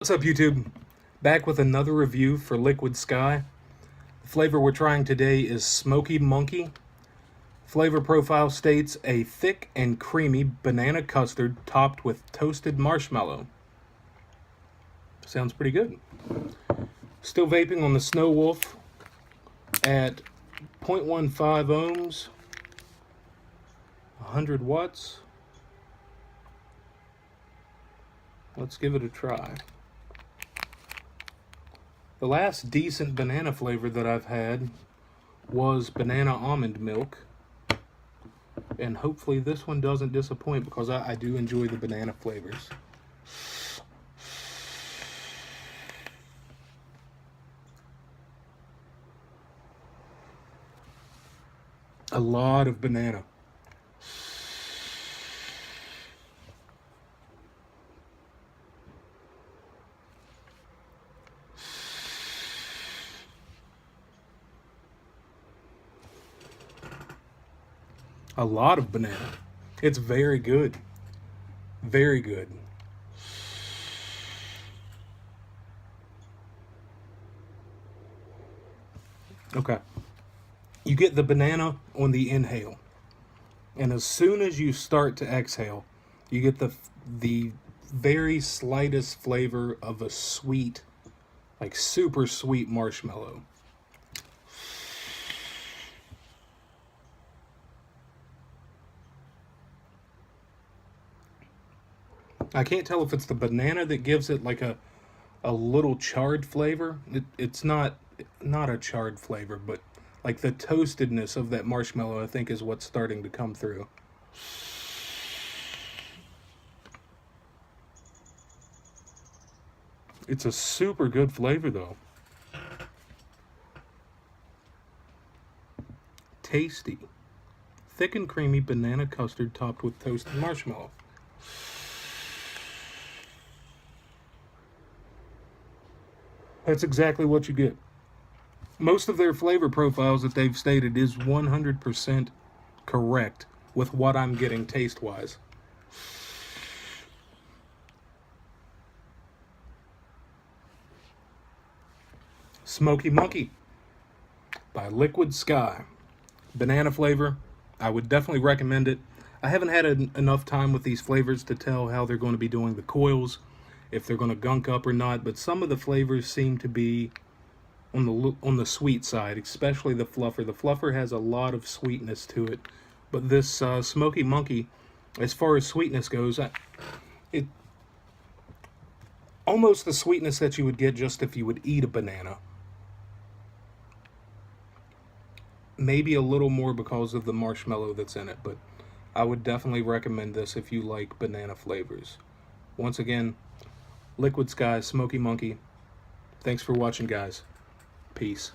What's up, YouTube? Back with another review for Liquid Sky. The flavor we're trying today is Smoky Monkey. Flavor profile states a thick and creamy banana custard topped with toasted marshmallow. Sounds pretty good. Still vaping on the Snow Wolf at 0.15 ohms, 100 watts. Let's give it a try. The last decent banana flavor that I've had was banana almond milk. And hopefully this one doesn't disappoint because I do enjoy the banana flavors. A lot of banana. A lot of banana. It's very good. Very good. Okay. You get the banana on the inhale. And as soon as you start to exhale, you get the very slightest flavor of a sweet, like super sweet marshmallow. I can't tell if it's the banana that gives it like a little charred flavor. It's not a charred flavor, but like the toastedness of that marshmallow, I think, is what's starting to come through. It's a super good flavor, though. Tasty. Thick and creamy banana custard topped with toasted marshmallow. That's exactly what you get. Most of their flavor profiles that they've stated is 100% correct with what I'm getting taste-wise. Smoky Monkey by Liquid Sky. Banana flavor. I would definitely recommend it. I haven't had enough time with these flavors to tell how they're going to be doing the coils, if they're going to gunk up or not, but some of the flavors seem to be on the sweet side, especially the fluffer. The fluffer has a lot of sweetness to it, but this Smoky Monkey, as far as sweetness goes, it almost the sweetness that you would get just if you would eat a banana. Maybe a little more because of the marshmallow that's in it, but I would definitely recommend this if you like banana flavors. Once again, Liquid Sky, Smoky Monkey. Thanks for watching, guys. Peace.